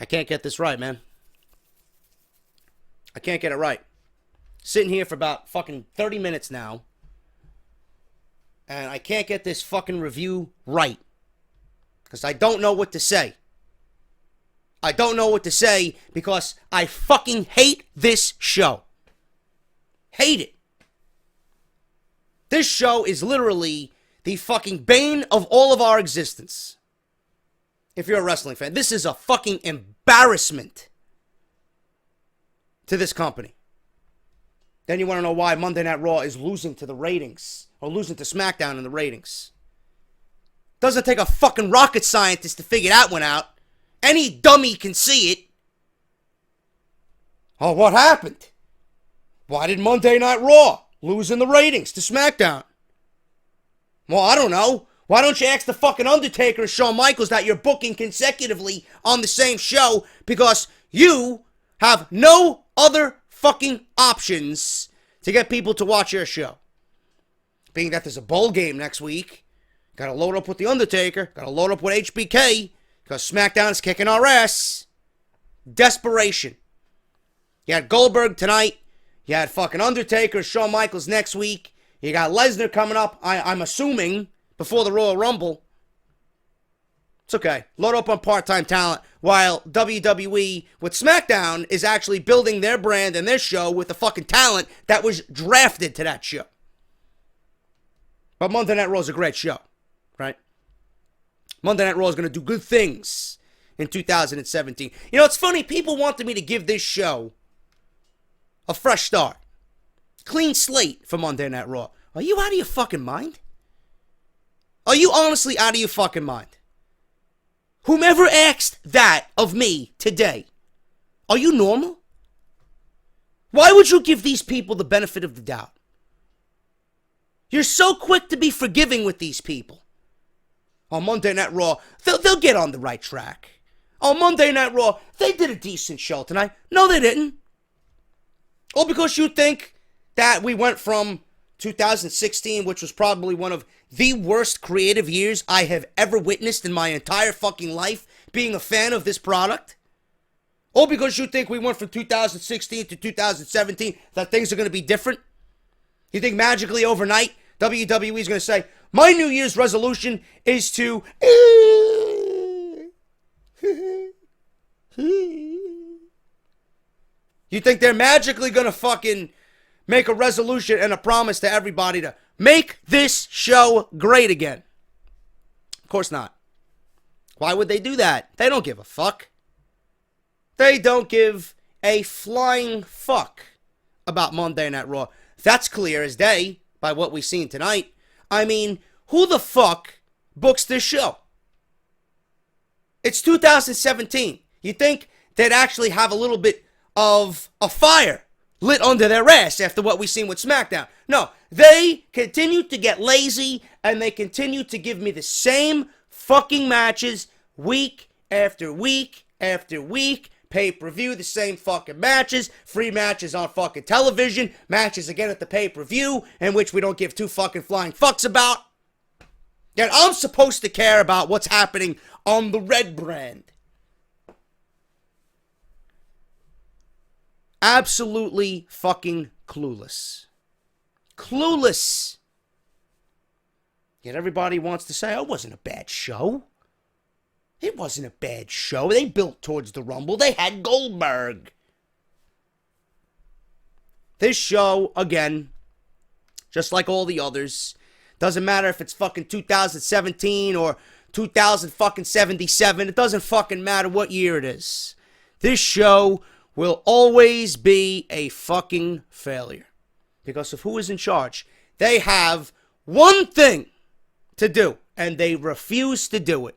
I can't get this right, man. I can't get it right. Sitting here for about fucking 30 minutes now. And I can't get this fucking review right. Because I don't know what to say. I don't know what to say because I fucking hate this show. Hate it. This show is literally the fucking bane of all of our existence. If you're a wrestling fan, this is a fucking embarrassment to this company. Then you want to know why Monday Night Raw is losing to the ratings, or losing to SmackDown in the ratings. Doesn't take a fucking rocket scientist to figure that one out. Any dummy can see it. Oh, what happened? Why did Monday Night Raw lose in the ratings to SmackDown? Well, I don't know. Why don't you ask the fucking Undertaker and Shawn Michaels that you're booking consecutively on the same show because you have no other fucking options to get people to watch your show. Being that there's a bowl game next week, gotta load up with the Undertaker, gotta load up with HBK, because SmackDown is kicking our ass. Desperation. You had Goldberg tonight. You had fucking Undertaker, Shawn Michaels next week. You got Lesnar coming up, I'm assuming, before the Royal Rumble. It's okay. Load up on part-time talent while WWE with SmackDown is actually building their brand and their show with the fucking talent that was drafted to that show. But Monday Night Raw is a great show, right? Monday Night Raw is going to do good things in 2017. You know, it's funny. People wanted me to give this show a fresh start. Clean slate for Monday Night Raw. Are you out of your fucking mind? Are you honestly out of your fucking mind? Whomever asked that of me today, are you normal? Why would you give these people the benefit of the doubt? You're so quick to be forgiving with these people. On Monday Night Raw, they'll get on the right track. On Monday Night Raw, they did a decent show tonight. No, they didn't. All because you think that we went from 2016, which was probably one of the worst creative years I have ever witnessed in my entire fucking life, being a fan of this product. All because you think we went from 2016 to 2017, that things are going to be different. You think magically overnight, WWE is going to say, my New Year's resolution is to... You think they're magically going to fucking make a resolution and a promise to everybody to make this show great again? Of course not. Why would they do that? They don't give a fuck. They don't give a flying fuck about Monday Night Raw. That's clear as day by what we've seen tonight. I mean, who the fuck books this show? It's 2017. You think they'd actually have a little bit of a fire lit under their ass after what we've seen with SmackDown? No, they continue to get lazy and they continue to give me the same fucking matches week after week after week. Pay-per-view, the same fucking matches, free matches on fucking television, matches again at the pay-per-view, in which we don't give two fucking flying fucks about. Yet I'm supposed to care about what's happening on the red brand. Absolutely fucking clueless. Clueless. Yet everybody wants to say, oh, it wasn't a bad show. It wasn't a bad show. They built towards the Rumble. They had Goldberg. This show, again, just like all the others, doesn't matter if it's fucking 2017 or 2077. It doesn't fucking matter what year it is. This show will always be a fucking failure. Because of who is in charge. They have one thing to do, and they refuse to do it.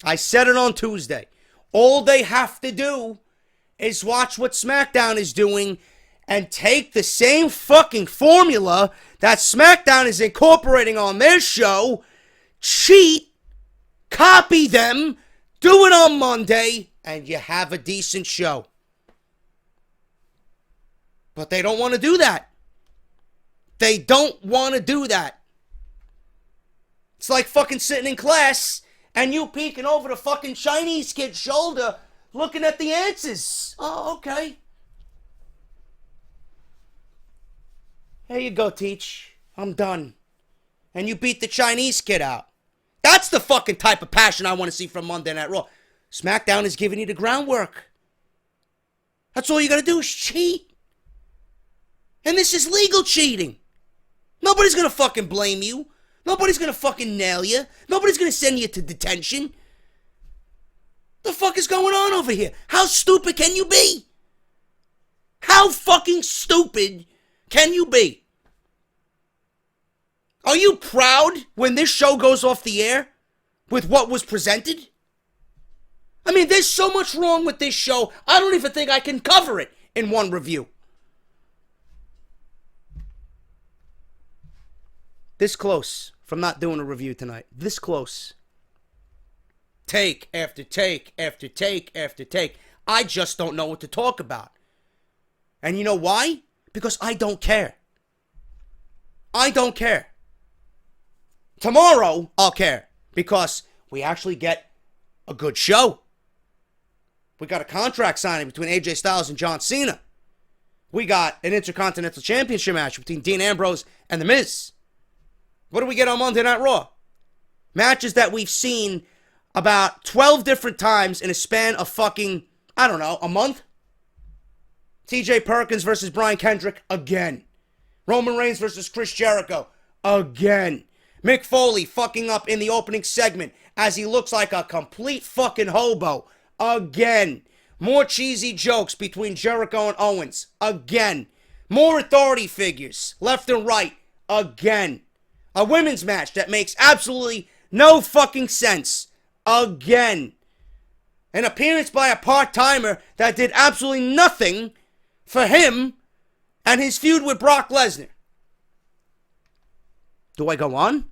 I said it on Tuesday. All they have to do is watch what SmackDown is doing and take the same fucking formula that SmackDown is incorporating on their show, cheat, copy them, do it on Monday, and you have a decent show. But they don't want to do that. They don't want to do that. It's like fucking sitting in class and you peeking over the fucking Chinese kid's shoulder looking at the answers. Oh, okay. Here you go, Teach. I'm done. And you beat the Chinese kid out. That's the fucking type of passion I want to see from Monday Night Raw. SmackDown is giving you the groundwork. That's all you gotta do is cheat. And this is legal cheating. Nobody's gonna fucking blame you. Nobody's gonna fucking nail you. Nobody's gonna send you to detention. The fuck is going on over here? How stupid can you be? How fucking stupid can you be? Are you proud when this show goes off the air with what was presented? I mean, there's so much wrong with this show, I don't even think I can cover it in one review. This close from not doing a review tonight. This close. Take after take after take after take. I just don't know what to talk about. And you know why? Because I don't care. I don't care. Tomorrow, I'll care. Because we actually get a good show. We got a contract signing between AJ Styles and John Cena. We got an Intercontinental Championship match between Dean Ambrose and The Miz. What do we get on Monday Night Raw? Matches that we've seen about 12 different times in a span of fucking, I don't know, a month? TJ Perkins versus Brian Kendrick, again. Roman Reigns versus Chris Jericho, again. Mick Foley fucking up in the opening segment as he looks like a complete fucking hobo, again. More cheesy jokes between Jericho and Owens, again. More authority figures, left and right, again. A women's match that makes absolutely no fucking sense, again. An appearance by a part-timer that did absolutely nothing for him and his feud with Brock Lesnar. Do I go on?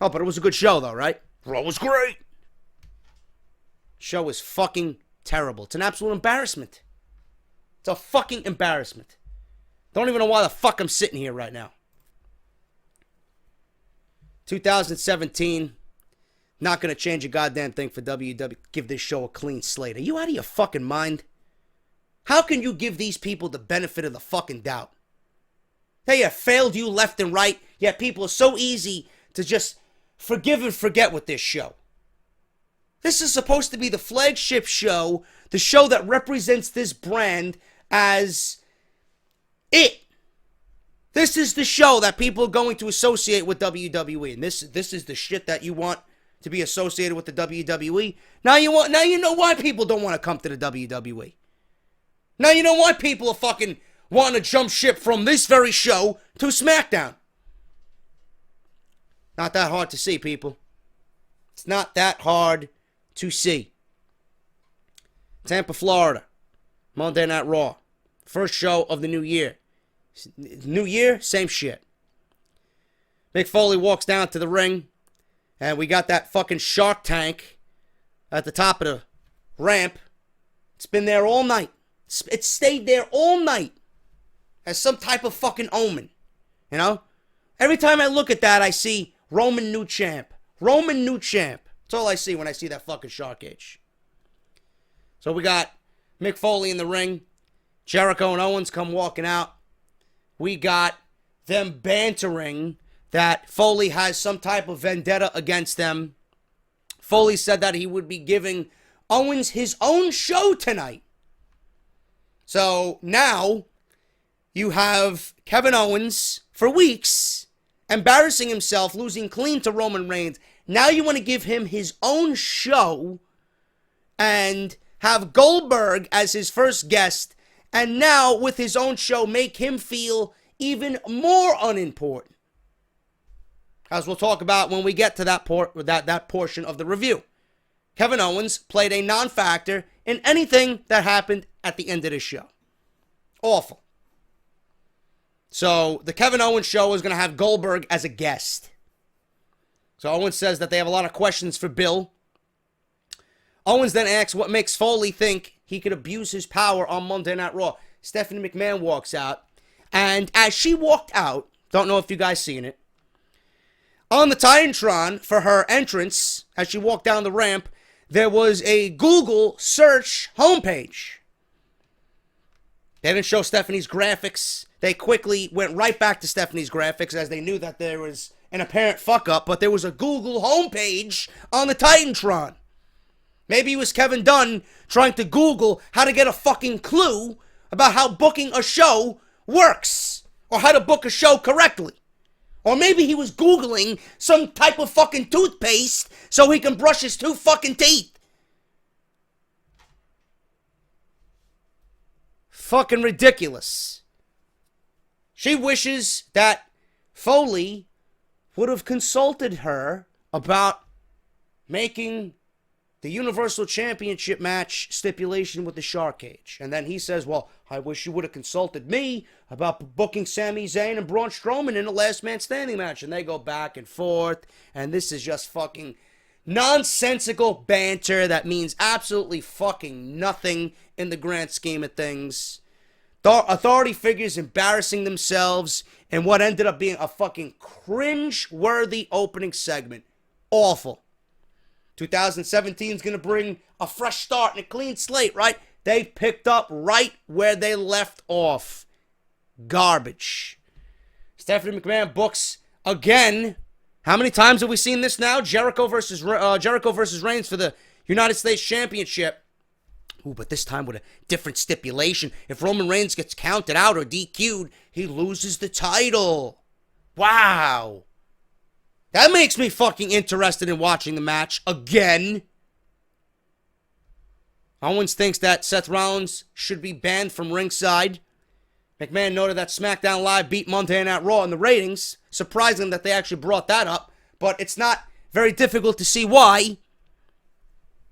Oh, but it was a good show though, right? Raw was great. Show was fucking terrible. It's an absolute embarrassment. It's a fucking embarrassment. Don't even know why the fuck I'm sitting here right now. 2017, not going to change a goddamn thing for WWE. Give this show a clean slate. Are you out of your fucking mind? How can you give these people the benefit of the fucking doubt? They have failed you left and right, yet people are so easy to just forgive and forget with this show. This is supposed to be the flagship show, the show that represents this brand as it. This is the show that people are going to associate with WWE. And this is the shit that you want to be associated with the WWE. Now you know why people don't want to come to the WWE. Now you know why people are fucking wanting to jump ship from this very show to SmackDown. Not that hard to see, people. It's not that hard to see. Tampa, Florida. Monday Night Raw. First show of the new year. New year, same shit. Mick Foley walks down to the ring, and we got that fucking shark tank at the top of the ramp. It's been there all night. It stayed there all night as some type of fucking omen. You know? Every time I look at that, I see Roman new champ. Roman new champ. That's all I see when I see that fucking shark cage. So we got Mick Foley in the ring. Jericho and Owens come walking out. We got them bantering that Foley has some type of vendetta against them. Foley said that he would be giving Owens his own show tonight. So now you have Kevin Owens for weeks embarrassing himself, losing clean to Roman Reigns. Now you want to give him his own show and have Goldberg as his first guest, and now with his own show make him feel even more unimportant. As we'll talk about when we get to that portion of the review. Kevin Owens played a non-factor in anything that happened at the end of this show. Awful. So the Kevin Owens show is going to have Goldberg as a guest. So Owens says that they have a lot of questions for Bill. Owens then asks what makes Foley think he could abuse his power on Monday Night Raw. Stephanie McMahon walks out. And as she walked out, don't know if you guys seen it, on the Titantron for her entrance, as she walked down the ramp, there was a Google search homepage. They didn't show Stephanie's graphics. They quickly went right back to Stephanie's graphics as they knew that there was an apparent fuck-up, but there was a Google homepage on the Titantron. Maybe it was Kevin Dunn trying to Google how to get a fucking clue about how booking a show works, or how to book a show correctly. Or maybe he was Googling some type of fucking toothpaste so he can brush his two fucking teeth. Fucking ridiculous. She wishes that Foley would have consulted her about making the Universal Championship match stipulation with the Shark Cage. And then he says, well, I wish you would have consulted me about booking Sami Zayn and Braun Strowman in a Last Man Standing match. And they go back and forth. And this is just fucking nonsensical banter that means absolutely fucking nothing in the grand scheme of things. Authority figures embarrassing themselves in what ended up being a fucking cringe-worthy opening segment. Awful. 2017 is going to bring a fresh start and a clean slate, right? They picked up right where they left off. Garbage. Stephanie McMahon books again. How many times have we seen this now? Jericho versus Reigns for the United States Championship. Ooh, but this time with a different stipulation. If Roman Reigns gets counted out or DQ'd, he loses the title. Wow. That makes me fucking interested in watching the match again. Owens thinks that Seth Rollins should be banned from ringside. McMahon noted that SmackDown Live beat Monday Night Raw in the ratings. Surprising that they actually brought that up, but it's not very difficult to see why.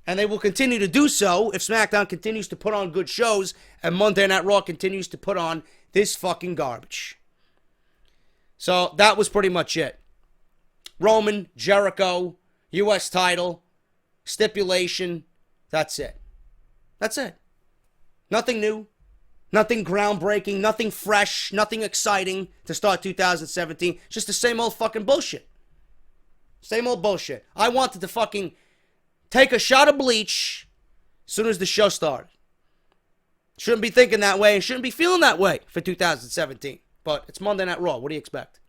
And they will continue to do so if SmackDown continues to put on good shows and Monday Night Raw continues to put on this fucking garbage. So that was pretty much it. Roman, Jericho, U.S. title, stipulation, that's it. That's it. Nothing new, nothing groundbreaking, nothing fresh, nothing exciting to start 2017. Just the same old fucking bullshit. Same old bullshit. I wanted to fucking take a shot of bleach as soon as the show started. Shouldn't be thinking that way and shouldn't be feeling that way for 2017. But it's Monday Night Raw. What do you expect?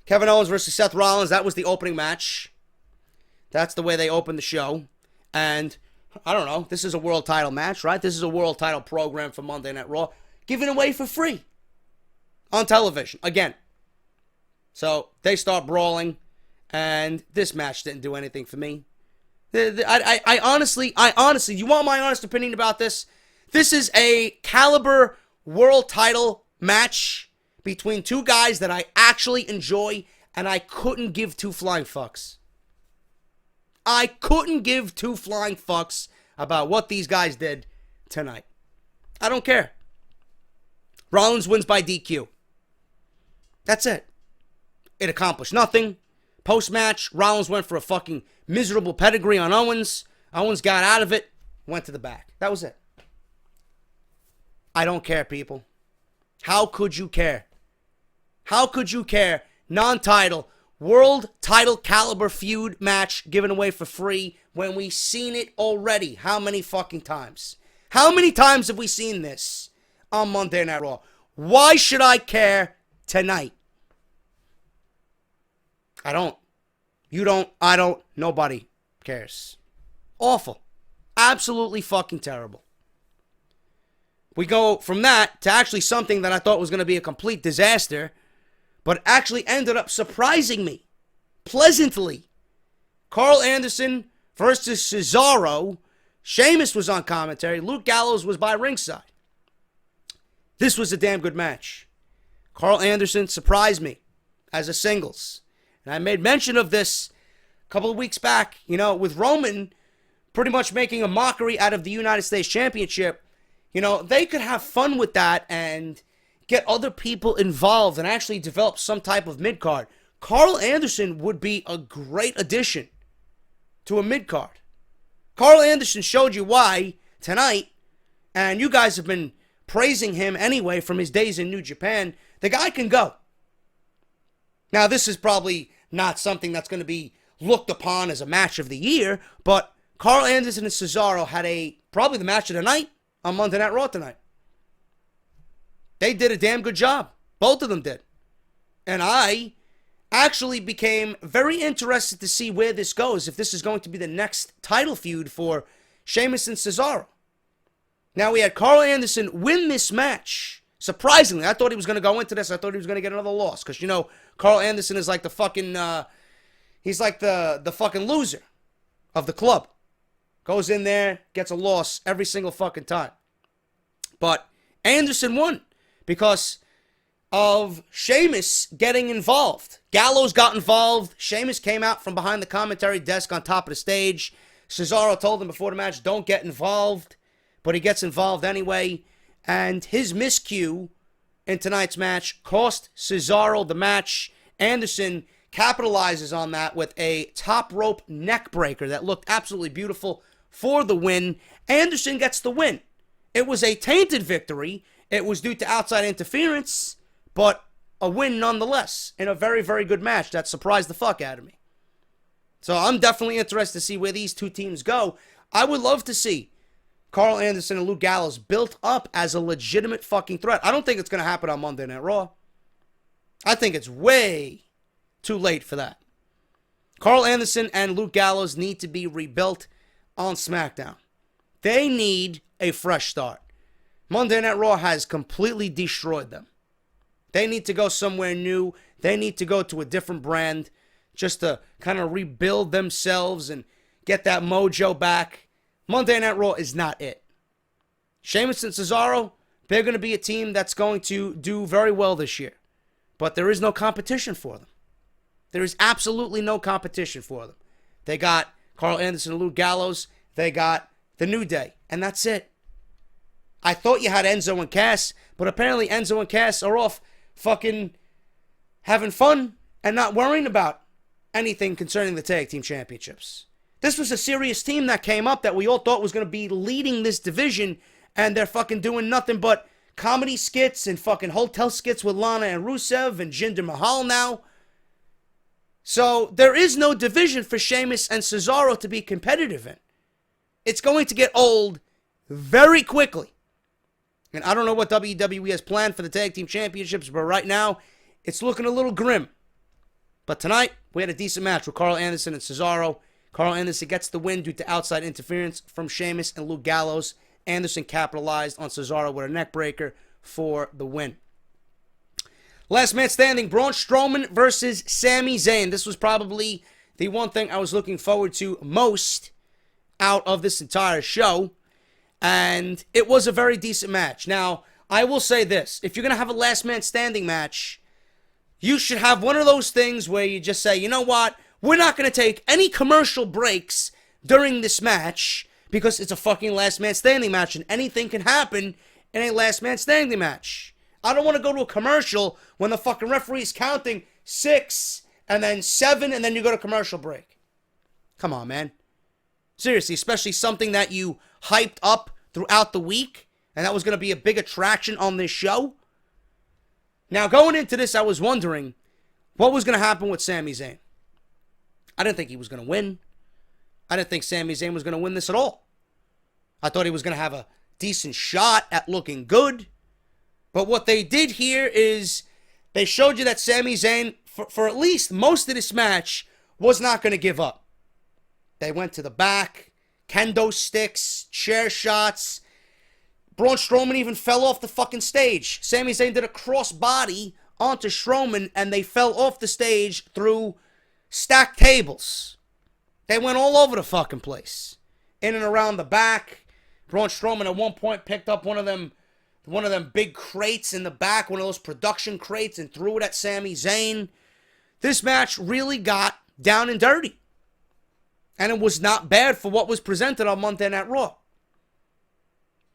Kevin Owens versus Seth Rollins. That was the opening match. That's the way they opened the show. And I don't know. This is a world title match, right? This is a world title program for Monday Night Raw. Given away for free on television. Again. So they start brawling. And this match didn't do anything for me. I honestly, you want my honest opinion about this? This is a caliber world title match between two guys that I actually enjoy, and I couldn't give two flying fucks. I couldn't give two flying fucks about what these guys did tonight. I don't care. Rollins wins by DQ. That's it. It accomplished nothing. Post-match, Rollins went for a fucking miserable pedigree on Owens. Owens got out of it, went to the back. That was it. I don't care, people. How could you care? How could you care? Non-title, world title caliber feud match given away for free when we've seen it already. How many fucking times? How many times have we seen this on Monday Night Raw? Why should I care tonight? I don't. You don't. I don't. Nobody cares. Awful. Absolutely fucking terrible. We go from that to actually something that I thought was going to be a complete disaster, but actually ended up surprising me pleasantly. Carl Anderson versus Cesaro. Sheamus was on commentary. Luke Gallows was by ringside. This was a damn good match. Carl Anderson surprised me as a singles. And I made mention of this a couple of weeks back, with Roman pretty much making a mockery out of the United States Championship. They could have fun with that and get other people involved and actually develop some type of mid-card. Carl Anderson would be a great addition to a mid-card. Carl Anderson showed you why tonight, and you guys have been praising him anyway from his days in New Japan. The guy can go. Now, this is probably not something that's going to be looked upon as a match of the year, but Carl Anderson and Cesaro had probably the match of the night on Monday Night Raw tonight. They did a damn good job. Both of them did. And I actually became very interested to see where this goes, if this is going to be the next title feud for Sheamus and Cesaro. Now, we had Carl Anderson win this match. Surprisingly, I thought he was going to go into this. I thought he was going to get another loss. Because, Carl Anderson is like the fucking, he's like the fucking loser of the club. Goes in there, gets a loss every single fucking time. But Anderson won because of Sheamus getting involved. Gallows got involved. Sheamus came out from behind the commentary desk on top of the stage. Cesaro told him before the match, don't get involved. But he gets involved anyway. And his miscue in tonight's match cost Cesaro the match. Anderson capitalizes on that with a top rope neck breaker that looked absolutely beautiful for the win. Anderson gets the win. It was a tainted victory. It was due to outside interference, but a win nonetheless in a very, very good match that surprised the fuck out of me. So I'm definitely interested to see where these two teams go. I would love to see Carl Anderson and Luke Gallows built up as a legitimate fucking threat. I don't think it's going to happen on Monday Night Raw. I think it's way too late for that. Carl Anderson and Luke Gallows need to be rebuilt on SmackDown. They need a fresh start. Monday Night Raw has completely destroyed them. They need to go somewhere new. They need to go to a different brand just to kind of rebuild themselves and get that mojo back. Monday Night Raw is not it. Sheamus and Cesaro, they're going to be a team that's going to do very well this year. But there is no competition for them. There is absolutely no competition for them. They got Carl Anderson and Luke Gallows. They got The New Day. And that's it. I thought you had Enzo and Cass, but apparently Enzo and Cass are off fucking having fun and not worrying about anything concerning the tag team championships. This was a serious team that came up that we all thought was going to be leading this division, and they're fucking doing nothing but comedy skits and fucking hotel skits with Lana and Rusev and Jinder Mahal now. So there is no division for Sheamus and Cesaro to be competitive in. It's going to get old very quickly. And I don't know what WWE has planned for the tag team championships, but right now, it's looking a little grim. But tonight, we had a decent match with Carl Anderson and Cesaro. Carl Anderson gets the win due to outside interference from Sheamus and Luke Gallows. Anderson capitalized on Cesaro with a neck breaker for the win. Last man standing, Braun Strowman versus Sami Zayn. This was probably the one thing I was looking forward to most out of this entire show. And it was a very decent match. Now, I will say this. If you're going to have a last man standing match, you should have one of those things where you just say, you know what? We're not going to take any commercial breaks during this match because it's a fucking last man standing match and anything can happen in a last man standing match. I don't want to go to a commercial when the fucking referee is counting 6 and then 7 and then you go to commercial break. Come on, man. Seriously, especially something that you hyped up throughout the week, and that was going to be a big attraction on this show. Now, going into this, I was wondering what was going to happen with Sami Zayn. I didn't think he was going to win. I didn't think Sami Zayn was going to win this at all. I thought he was going to have a decent shot at looking good. But what they did here is they showed you that Sami Zayn, for at least most of this match, was not going to give up. They went to the back, kendo sticks, chair shots. Braun Strowman even fell off the fucking stage. Sami Zayn did a crossbody onto Strowman, and they fell off the stage through stacked tables. They went all over the fucking place. In and around the back. Braun Strowman at one point picked up one of them big crates in the back, one of those production crates, and threw it at Sami Zayn. This match really got down and dirty. And it was not bad for what was presented on Monday Night Raw.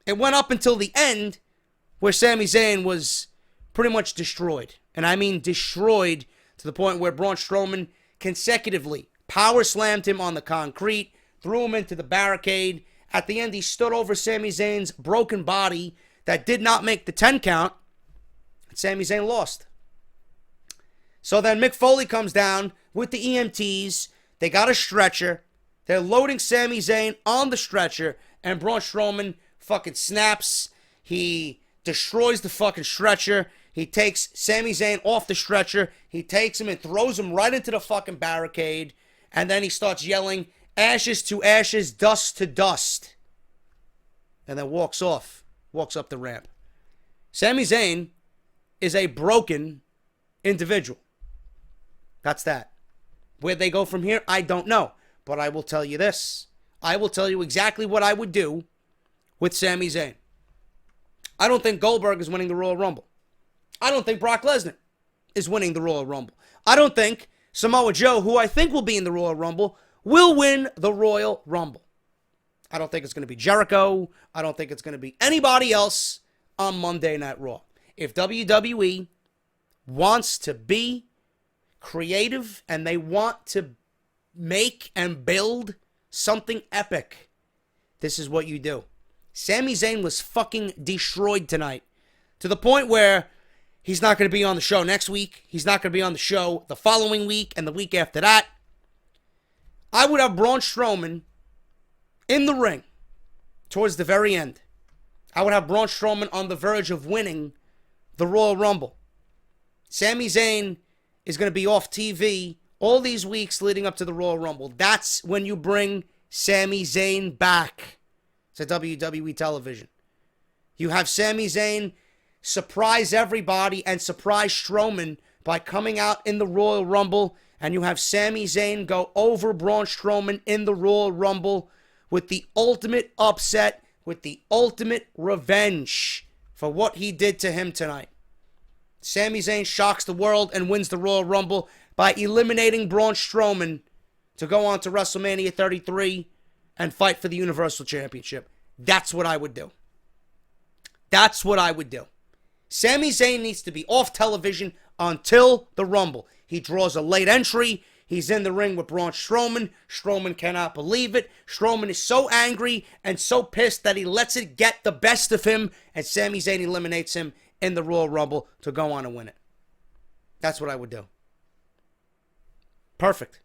It went up until the end, where Sami Zayn was pretty much destroyed. And I mean destroyed to the point where Braun Strowman consecutively power slammed him on the concrete, threw him into the barricade. At the end, he stood over Sami Zayn's broken body that did not make the 10 count. And Sami Zayn lost. So then Mick Foley comes down with the EMTs. They got a stretcher. They're loading Sami Zayn on the stretcher, and Braun Strowman fucking snaps. He destroys the fucking stretcher. He takes Sami Zayn off the stretcher. He takes him and throws him right into the fucking barricade. And then he starts yelling, ashes to ashes, dust to dust. And then walks off. Walks up the ramp. Sami Zayn is a broken individual. That's that. Where they go from here, I don't know. But I will tell you this. I will tell you exactly what I would do with Sami Zayn. I don't think Goldberg is winning the Royal Rumble. I don't think Brock Lesnar is winning the Royal Rumble. I don't think Samoa Joe, who I think will be in the Royal Rumble, will win the Royal Rumble. I don't think it's going to be Jericho. I don't think it's going to be anybody else on Monday Night Raw. If WWE wants to be creative and they want to make and build something epic, this is what you do. Sami Zayn was fucking destroyed tonight to the point where he's not going to be on the show next week. He's not going to be on the show the following week and the week after that. I would have Braun Strowman in the ring towards the very end. I would have Braun Strowman on the verge of winning the Royal Rumble. Sami Zayn is going to be off TV all these weeks leading up to the Royal Rumble. That's when you bring Sami Zayn back to WWE television. You have Sami Zayn surprise everybody and surprise Strowman by coming out in the Royal Rumble, and you have Sami Zayn go over Braun Strowman in the Royal Rumble with the ultimate upset, with the ultimate revenge for what he did to him tonight. Sami Zayn shocks the world and wins the Royal Rumble by eliminating Braun Strowman to go on to WrestleMania 33 and fight for the Universal Championship. That's what I would do. That's what I would do. Sami Zayn needs to be off television until the Rumble. He draws a late entry. He's in the ring with Braun Strowman. Strowman cannot believe it. Strowman is so angry and so pissed that he lets it get the best of him, and Sami Zayn eliminates him in the Royal Rumble to go on and win it. That's what I would do. Perfect.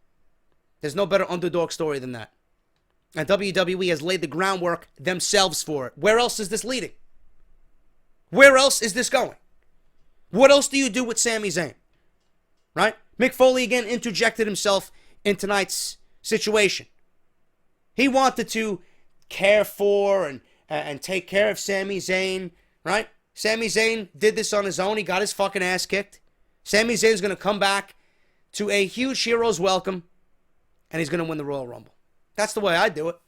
There's no better underdog story than that. And WWE has laid the groundwork themselves for it. Where else is this leading? Where else is this going? What else do you do with Sami Zayn? Right? Mick Foley again interjected himself in tonight's situation. He wanted to care for and take care of Sami Zayn, right? Sami Zayn did this on his own. He got his fucking ass kicked. Sami Zayn's going to come back to a huge hero's welcome, and he's going to win the Royal Rumble. That's the way I do it.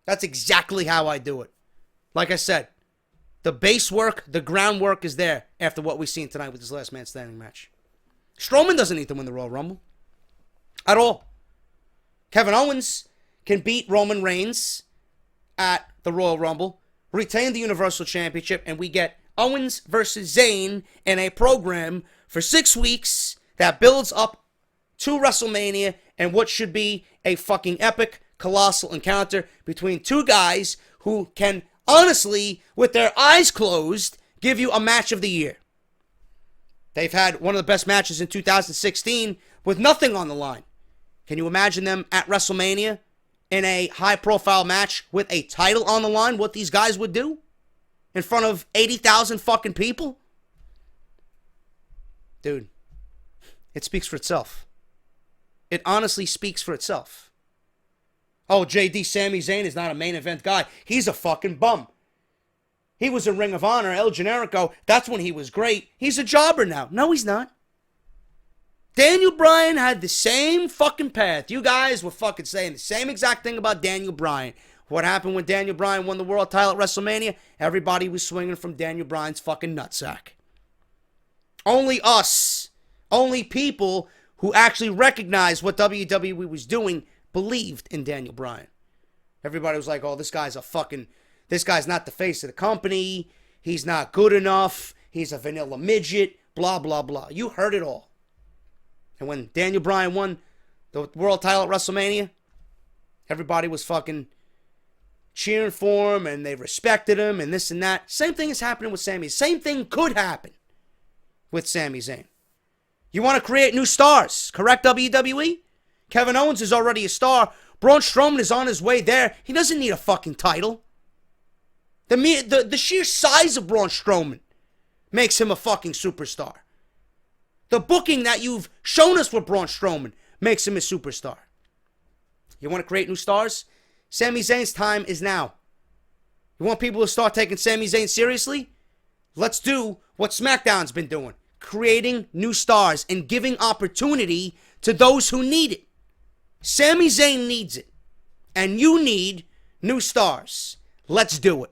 That's exactly how I do it. Like I said, the base work, the groundwork is there after what we've seen tonight with this last man standing match. Strowman doesn't need to win the Royal Rumble. At all. Kevin Owens can beat Roman Reigns at the Royal Rumble, retain the Universal Championship, and we get Owens versus Zayn in a program for 6 weeks that builds up to WrestleMania and what should be a fucking epic, colossal encounter between two guys who can honestly, with their eyes closed, give you a match of the year. They've had one of the best matches in 2016 with nothing on the line. Can you imagine them at WrestleMania in a high-profile match with a title on the line? What these guys would do in front of 80,000 fucking people? Dude, it speaks for itself. It honestly speaks for itself. Oh, JD Sami Zayn is not a main event guy. He's a fucking bum. He was in Ring of Honor, El Generico. That's when he was great. He's a jobber now. No, he's not. Daniel Bryan had the same fucking path. You guys were fucking saying the same exact thing about Daniel Bryan. What happened when Daniel Bryan won the world title at WrestleMania? Everybody was swinging from Daniel Bryan's fucking nutsack. Only us, only people who actually recognized what WWE was doing believed in Daniel Bryan. Everybody was like, oh, this guy's not the face of the company. He's not good enough. He's a vanilla midget. Blah, blah, blah. You heard it all. And when Daniel Bryan won the world title at WrestleMania, everybody was fucking cheering for him and they respected him and this and that. Same thing is happening with Sami. Same thing could happen with Sami Zayn. You want to create new stars, correct, WWE? Kevin Owens is already a star. Braun Strowman is on his way there. He doesn't need a fucking title. The sheer size of Braun Strowman makes him a fucking superstar. The booking that you've shown us with Braun Strowman makes him a superstar. You want to create new stars? Sami Zayn's time is now. You want people to start taking Sami Zayn seriously? Let's do what SmackDown's been doing. Creating new stars and giving opportunity to those who need it. Sami Zayn needs it. And you need new stars. Let's do it.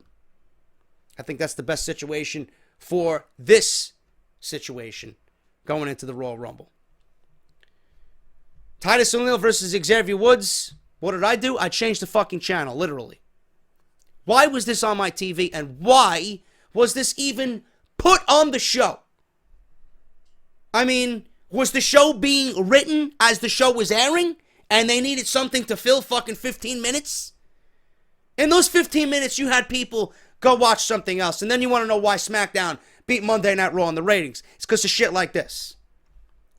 I think that's the best situation for this situation going into the Royal Rumble. Titus O'Neil versus Xavier Woods. What did I do? I changed the fucking channel, literally. Why was this on my TV, and why was this even put on the show? I mean, was the show being written as the show was airing, and they needed something to fill fucking 15 minutes? In those 15 minutes, you had people go watch something else, and then you want to know why SmackDown beat Monday Night Raw in the ratings. It's because of shit like this.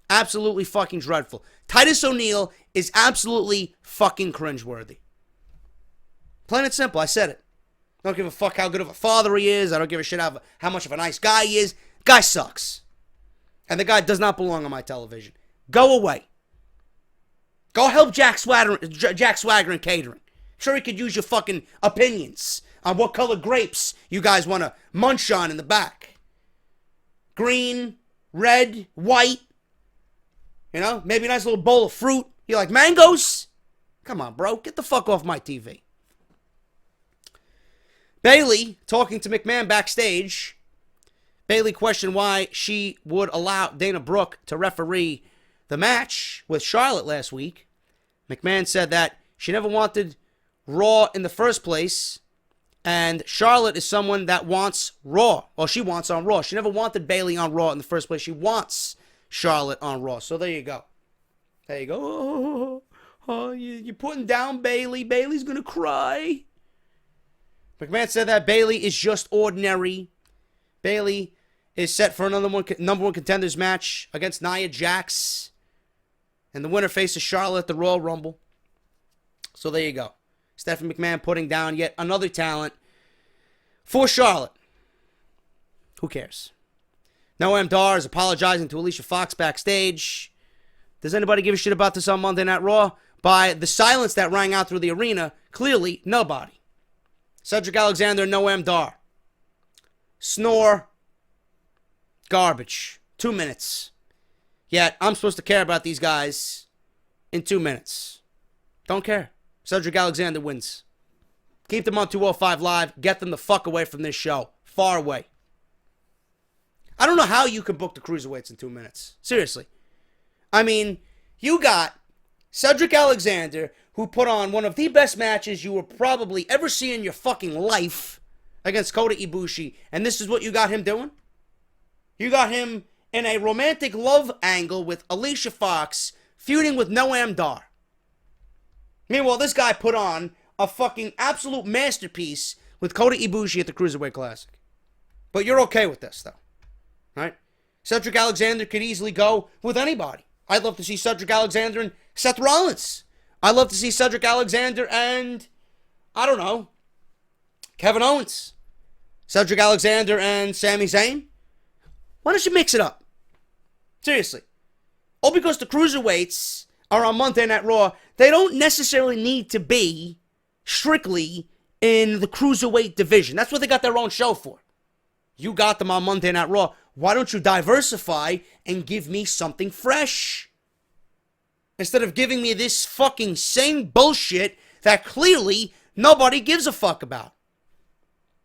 Absolutely fucking dreadful. Titus O'Neil is absolutely fucking cringeworthy. Plain and simple, I said it. I don't give a fuck how good of a father he is. I don't give a shit how much of a nice guy he is. Guy sucks. And the guy does not belong on my television. Go away. Go help Jack Swagger in catering. Sure, he could use your fucking opinions on what color grapes you guys want to munch on in the back. Green, red, white. You know, maybe a nice little bowl of fruit. You like mangoes? Come on, bro. Get the fuck off my TV. Bayley talking to McMahon backstage. Bayley questioned why she would allow Dana Brooke to referee the match with Charlotte last week. McMahon said that she never wanted Raw in the first place, and Charlotte is someone that wants Raw. Well, she wants on Raw. She never wanted Bayley on Raw in the first place. She wants Charlotte on Raw. So there you go. There you go. You're putting down Bayley. Bayley's going to cry. McMahon said that Bayley is just ordinary. Bayley is set for another number one contenders match against Nia Jax. And the winner faces Charlotte at the Royal Rumble. So there you go. Stephanie McMahon putting down yet another talent for Charlotte. Who cares? Noam Dar is apologizing to Alicia Fox backstage. Does anybody give a shit about this on Monday Night Raw? By the silence that rang out through the arena, clearly nobody. Cedric Alexander and Noam Dar. Snore. Garbage. 2 minutes. Yet, I'm supposed to care about these guys in 2 minutes. Don't care. Cedric Alexander wins. Keep them on 205 Live. Get them the fuck away from this show. Far away. I don't know how you can book the cruiserweights in 2 minutes. Seriously. I mean, you got Cedric Alexander, who put on one of the best matches you will probably ever see in your fucking life against Kota Ibushi, and this is what you got him doing? You got him in a romantic love angle with Alicia Fox, feuding with Noam Dar. Meanwhile, this guy put on a fucking absolute masterpiece with Kota Ibushi at the Cruiserweight Classic. But you're okay with this, though. Right? Cedric Alexander could easily go with anybody. I'd love to see Cedric Alexander and Seth Rollins. I'd love to see Cedric Alexander and, I don't know, Kevin Owens. Cedric Alexander and Sami Zayn. Why don't you mix it up? Seriously. All because the cruiserweights are on Monday Night Raw, they don't necessarily need to be strictly in the cruiserweight division. That's what they got their own show for. You got them on Monday Night Raw. Why don't you diversify and give me something fresh? Instead of giving me this fucking same bullshit that clearly nobody gives a fuck about.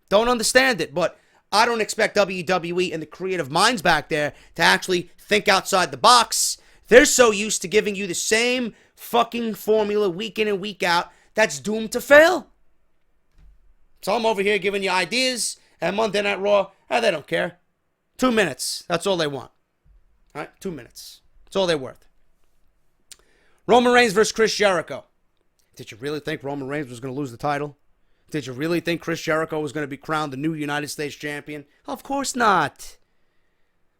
Don't understand it, but I don't expect WWE and the creative minds back there to actually think outside the box. They're so used to giving you the same fucking formula week in and week out that's doomed to fail. So I'm over here giving you ideas, and Monday Night Raw, they don't care. 2 minutes. That's all they want. All right? 2 minutes. That's all they're worth. Roman Reigns versus Chris Jericho. Did you really think Roman Reigns was going to lose the title? Did you really think Chris Jericho was going to be crowned the new United States champion? Of course not.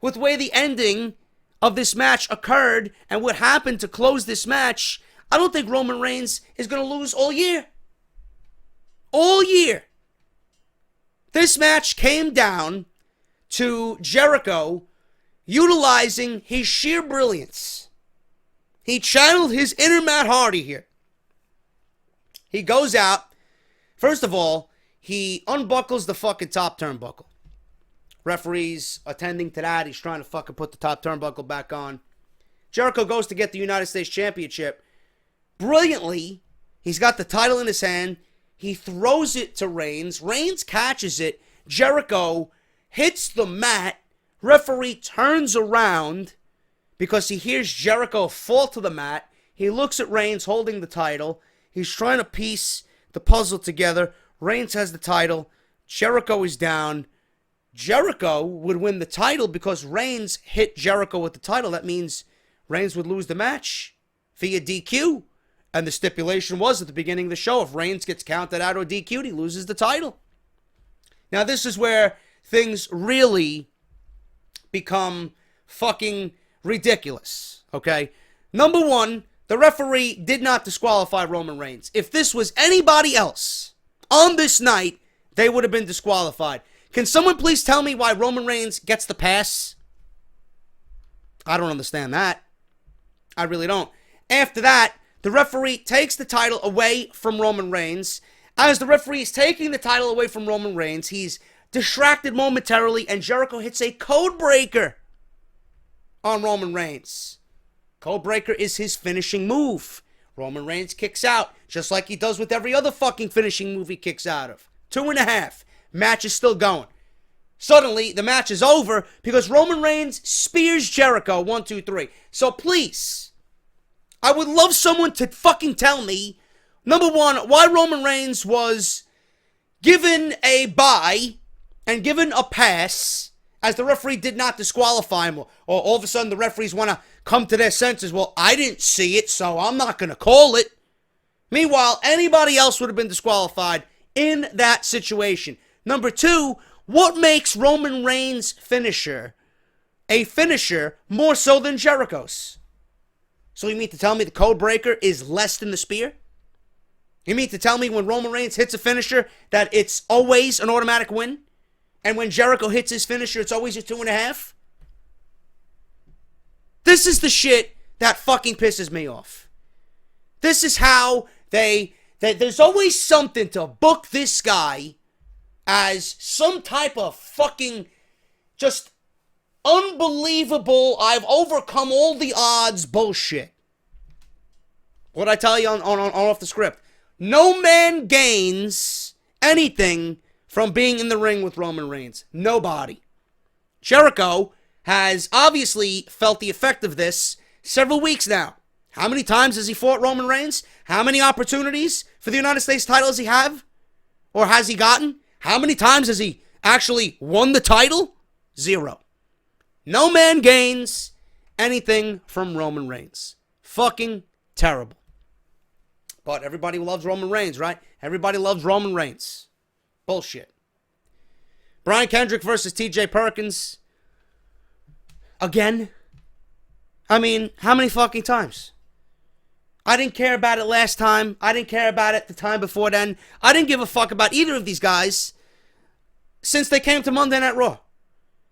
With the way the ending of this match occurred and what happened to close this match, I don't think Roman Reigns is going to lose all year. All year. This match came down to Jericho utilizing his sheer brilliance. He channeled his inner Matt Hardy here. He goes out. First of all, he unbuckles the fucking top turnbuckle. Referee's attending to that. He's trying to fucking put the top turnbuckle back on. Jericho goes to get the United States Championship. Brilliantly, he's got the title in his hand. He throws it to Reigns. Reigns catches it. Jericho hits the mat. Referee turns around because he hears Jericho fall to the mat. He looks at Reigns holding the title. He's trying to piece the puzzle together. Reigns has the title. Jericho is down. Jericho would win the title because Reigns hit Jericho with the title. That means Reigns would lose the match via DQ. And the stipulation was at the beginning of the show, if Reigns gets counted out or DQ'd, he loses the title. Now, this is where things really become fucking ridiculous, okay? Number one, the referee did not disqualify Roman Reigns. If this was anybody else on this night, they would have been disqualified. Can someone please tell me why Roman Reigns gets the pass? I don't understand that. I really don't. After that, the referee takes the title away from Roman Reigns. As the referee is taking the title away from Roman Reigns, he's distracted momentarily, and Jericho hits a code breaker on Roman Reigns. Code breaker is his finishing move. Roman Reigns kicks out, just like he does with every other fucking finishing move he kicks out of. 2.5. Match is still going. Suddenly, the match is over because Roman Reigns spears Jericho. 1, 2, 3. So please, I would love someone to fucking tell me, number one, why Roman Reigns was given a bye and given a pass as the referee did not disqualify him. Or all of a sudden the referees want to come to their senses. Well, I didn't see it, so I'm not going to call it. Meanwhile, anybody else would have been disqualified in that situation. Number two, what makes Roman Reigns' finisher a finisher more so than Jericho's? So you mean to tell me the code breaker is less than the spear? You mean to tell me when Roman Reigns hits a finisher that it's always an automatic win? And when Jericho hits his finisher, it's always a 2.5? This is the shit that fucking pisses me off. This is how there's always something to book this guy as some type of fucking just unbelievable, I've overcome all the odds bullshit. What I tell you on Off The Script? No man gains anything from being in the ring with Roman Reigns. Nobody. Jericho has obviously felt the effect of this several weeks now. How many times has he fought Roman Reigns? How many opportunities for the United States title does he have? Or has he gotten? How many times has he actually won the title? 0. No man gains anything from Roman Reigns. Fucking terrible. But everybody loves Roman Reigns, right? Everybody loves Roman Reigns. Bullshit. Brian Kendrick versus TJ Perkins. Again? I mean, how many fucking times? I didn't care about it last time. I didn't care about it the time before then. I didn't give a fuck about either of these guys since they came to Monday Night Raw.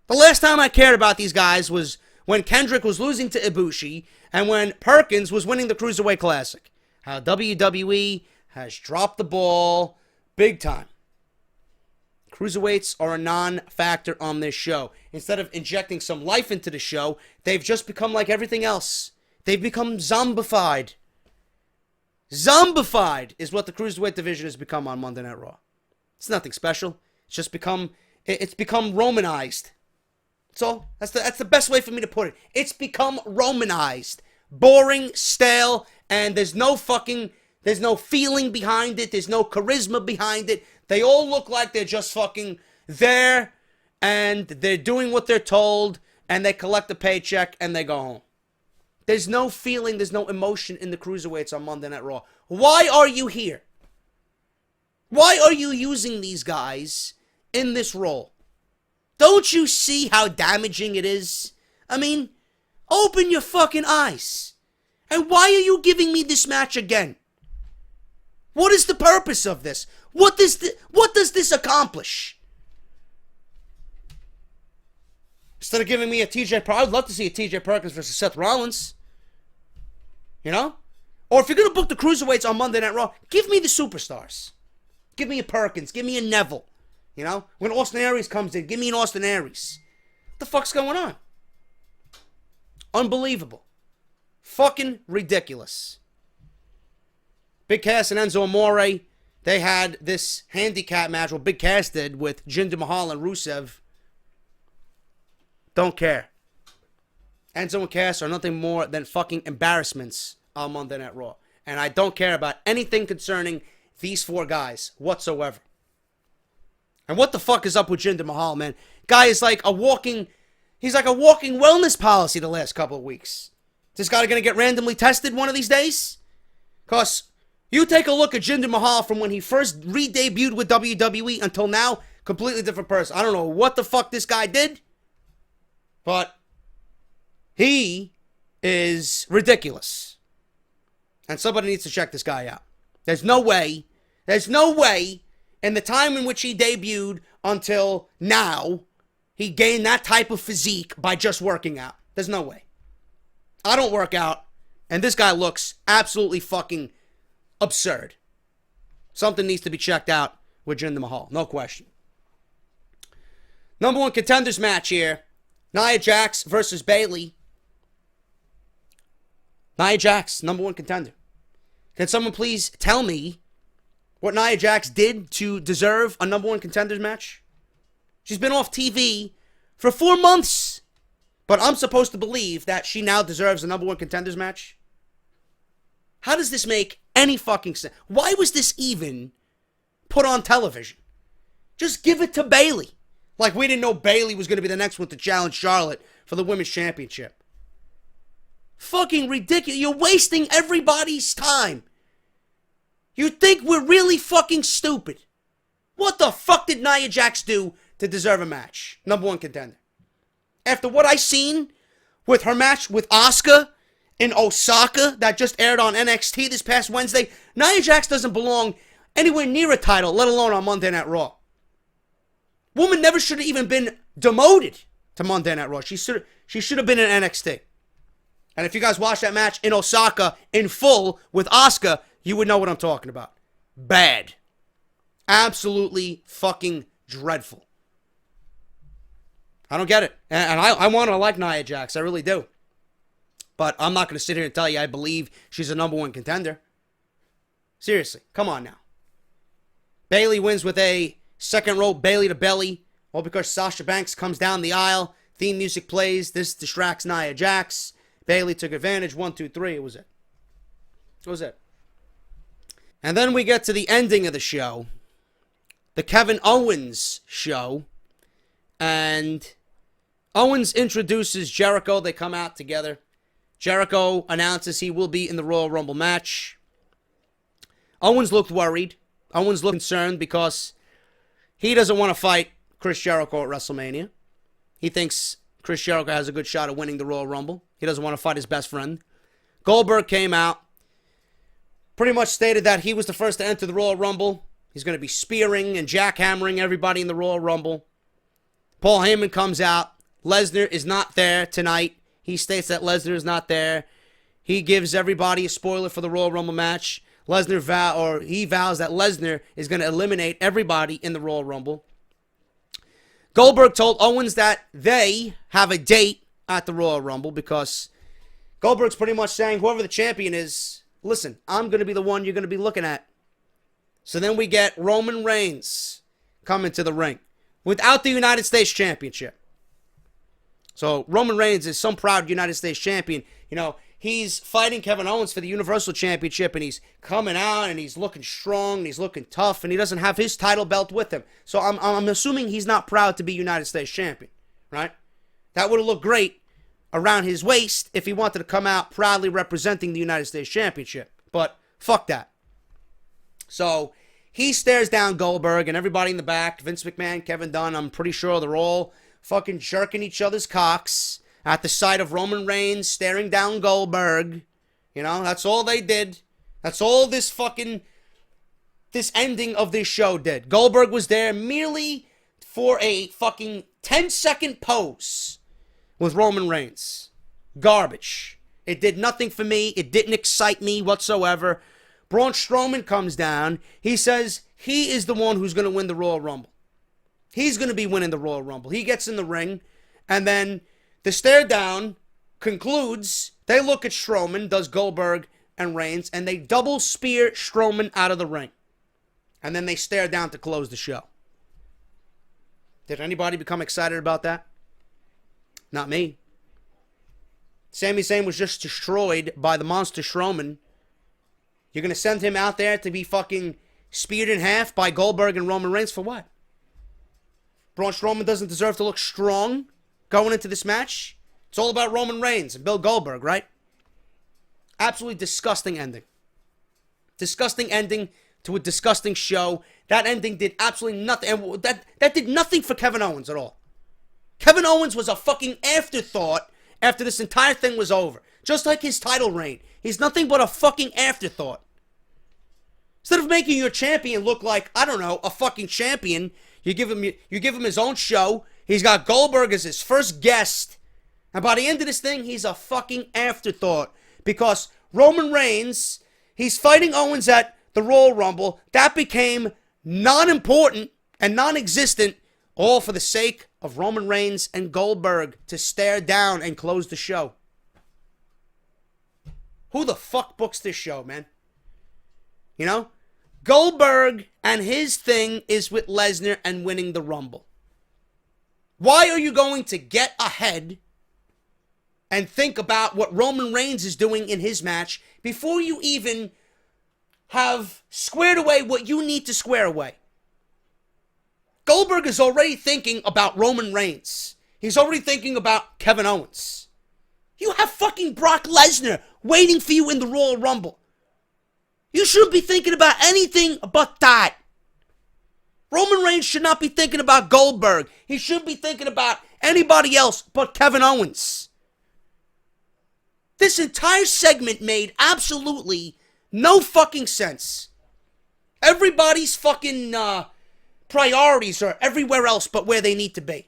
The last time I cared about these guys was when Kendrick was losing to Ibushi and when Perkins was winning the Cruiserweight Classic. How WWE has dropped the ball big time. Cruiserweights are a non-factor on this show. Instead of injecting some life into the show, they've just become like everything else. They've become zombified. Zombified is what the Cruiserweight division has become on Monday Night Raw. It's nothing special. It's just become Romanized. That's all. That's the best way for me to put it. It's become Romanized. Boring, stale, and there's no feeling behind it. There's no charisma behind it. They all look like they're just fucking there, and they're doing what they're told, and they collect a paycheck, and they go home. There's no feeling, there's no emotion in the Cruiserweights on Monday Night Raw. Why are you here? Why are you using these guys in this role? Don't you see how damaging it is? I mean, open your fucking eyes. And why are you giving me this match again? What is the purpose of this? What does this accomplish? Instead of giving me a TJ Perkins, I'd love to see a TJ Perkins versus Seth Rollins. You know? Or if you're going to book the cruiserweights on Monday Night Raw, give me the superstars. Give me a Perkins. Give me a Neville. You know? When Austin Aries comes in, give me an Austin Aries. What the fuck's going on? Unbelievable. Fucking ridiculous. Big Cass and Enzo Amore, they had this handicap match, well, Big Cass did, with Jinder Mahal and Rusev. Don't care. Enzo and Cass are nothing more than fucking embarrassments on Monday Night Raw. And I don't care about anything concerning these four guys whatsoever. And what the fuck is up with Jinder Mahal, man? Guy is like a walking, he's like a walking wellness policy the last couple of weeks. Is this guy gonna get randomly tested one of these days? Cause you take a look at Jinder Mahal from when he first re-debuted with WWE until now, completely different person. I don't know what the fuck this guy did, but he is ridiculous. And somebody needs to check this guy out. There's no way in the time in which he debuted until now, he gained that type of physique by just working out. There's no way. I don't work out, and this guy looks absolutely fucking absurd. Something needs to be checked out with Jinder Mahal, no question. Number one contenders match here. Nia Jax versus Bayley. Nia Jax, number one contender. Can someone please tell me what Nia Jax did to deserve a number one contenders match? She's been off TV for 4 months. But I'm supposed to believe that she now deserves a number one contenders match? How does this make any fucking sense? Why was this even put on television? Just give it to Bayley. Like we didn't know Bayley was going to be the next one to challenge Charlotte for the women's championship. Fucking ridiculous. You're wasting everybody's time. You think we're really fucking stupid. What the fuck did Nia Jax do to deserve a match? Number one contender. After what I seen with her match with Asuka in Osaka that just aired on NXT this past Wednesday, Nia Jax doesn't belong anywhere near a title, let alone on Monday Night Raw. Woman never should have even been demoted to Monday Night Raw. She should have been in NXT. And if you guys watch that match in Osaka in full with Asuka, you would know what I'm talking about. Bad. Absolutely fucking dreadful. I don't get it. And I want to like Nia Jax. I really do. But I'm not going to sit here and tell you I believe she's a number one contender. Seriously. Come on now. Bayley wins with a second rope Bayley to belly. All because Sasha Banks comes down the aisle. Theme music plays. This distracts Nia Jax. Bayley took advantage. 1, 2, 3. It was it. It was it. And then we get to the ending of the show. The Kevin Owens show. And Owens introduces Jericho. They come out together. Jericho announces he will be in the Royal Rumble match. Owens looked worried. Owens looked concerned because he doesn't want to fight Chris Jericho at WrestleMania. He thinks Chris Jericho has a good shot at winning the Royal Rumble. He doesn't want to fight his best friend. Goldberg came out. Pretty much stated that he was the first to enter the Royal Rumble. He's going to be spearing and jackhammering everybody in the Royal Rumble. Paul Heyman comes out. Lesnar is not there tonight. He states that Lesnar is not there. He gives everybody a spoiler for the Royal Rumble match. He vows that Lesnar is going to eliminate everybody in the Royal Rumble. Goldberg told Owens that they have a date at the Royal Rumble because Goldberg's pretty much saying whoever the champion is, listen, I'm going to be the one you're going to be looking at. So then we get Roman Reigns coming to the ring without the United States Championship. So Roman Reigns is some proud United States champion. You know, he's fighting Kevin Owens for the Universal Championship, and he's coming out, and he's looking strong, and he's looking tough, and he doesn't have his title belt with him. So I'm assuming he's not proud to be United States champion, right? That would have looked great around his waist if he wanted to come out proudly representing the United States Championship. But fuck that. So he stares down Goldberg and everybody in the back. Vince McMahon, Kevin Dunn, I'm pretty sure they're all fucking jerking each other's cocks at the sight of Roman Reigns staring down Goldberg. You know, that's all they did. That's all this ending of this show did. Goldberg was there merely for a fucking 10-second pose with Roman Reigns. Garbage. It did nothing for me. It didn't excite me whatsoever. Braun Strowman comes down. He says he is the one who's going to win the Royal Rumble. He's going to be winning the Royal Rumble. He gets in the ring, and then the stare down concludes. They look at Strowman, does Goldberg and Reigns, and they double spear Strowman out of the ring. And then they stare down to close the show. Did anybody become excited about that? Not me. Sami Zayn was just destroyed by the monster Strowman. You're going to send him out there to be fucking speared in half by Goldberg and Roman Reigns for what? Braun Strowman doesn't deserve to look strong going into this match. It's all about Roman Reigns and Bill Goldberg, right? Absolutely disgusting ending. Disgusting ending to a disgusting show. That ending did absolutely nothing. And that did nothing for Kevin Owens at all. Kevin Owens was a fucking afterthought after this entire thing was over. Just like his title reign. He's nothing but a fucking afterthought. Instead of making your champion look like, I don't know, a fucking champion, you give him his own show. He's got Goldberg as his first guest. And by the end of this thing, he's a fucking afterthought. Because Roman Reigns, he's fighting Owens at the Royal Rumble. That became non-important and non-existent, all for the sake of Roman Reigns and Goldberg to stare down and close the show. Who the fuck books this show, man? You know? Goldberg and his thing is with Lesnar and winning the Rumble. Why are you going to get ahead and think about what Roman Reigns is doing in his match before you even have squared away what you need to square away? Goldberg is already thinking about Roman Reigns. He's already thinking about Kevin Owens. You have fucking Brock Lesnar waiting for you in the Royal Rumble. You shouldn't be thinking about anything but that. Roman Reigns should not be thinking about Goldberg. He shouldn't be thinking about anybody else but Kevin Owens. This entire segment made absolutely no fucking sense. Everybody's fucking priorities are everywhere else but where they need to be.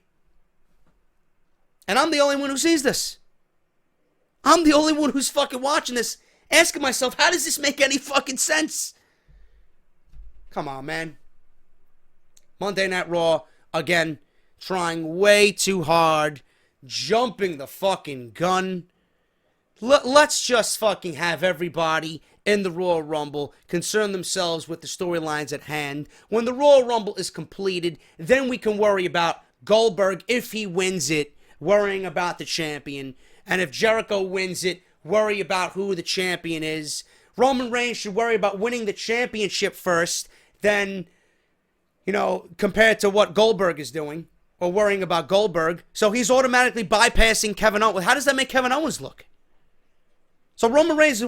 And I'm the only one who sees this. I'm the only one who's fucking watching this, asking myself, how does this make any fucking sense? Come on, man. Monday Night Raw, again, trying way too hard, jumping the fucking gun. Let's just fucking have everybody in the Royal Rumble concern themselves with the storylines at hand. When the Royal Rumble is completed, then we can worry about Goldberg, if he wins it, worrying about the champion. And if Jericho wins it, worry about who the champion is. Roman Reigns should worry about winning the championship first, then, you know, compared to what Goldberg is doing, or worrying about Goldberg. So he's automatically bypassing Kevin Owens. How does that make Kevin Owens look? So Roman Reigns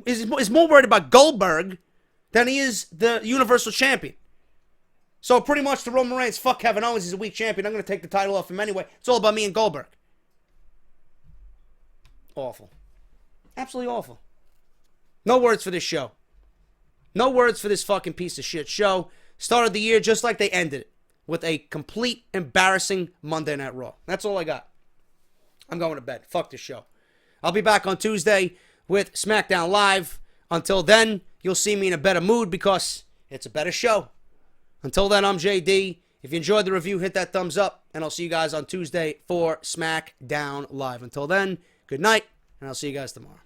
is more worried about Goldberg than he is the Universal Champion. So pretty much to Roman Reigns, fuck Kevin Owens, he's a weak champion. I'm going to take the title off him anyway. It's all about me and Goldberg. Awful. Absolutely awful. No words for this show. No words for this fucking piece of shit show. Started the year just like they ended it, with a complete embarrassing Monday Night Raw. That's all I got. I'm going to bed. Fuck this show. I'll be back on Tuesday with SmackDown Live. Until then, you'll see me in a better mood because it's a better show. Until then, I'm JD. If you enjoyed the review, hit that thumbs up, and I'll see you guys on Tuesday for SmackDown Live. Until then, good night, and I'll see you guys tomorrow.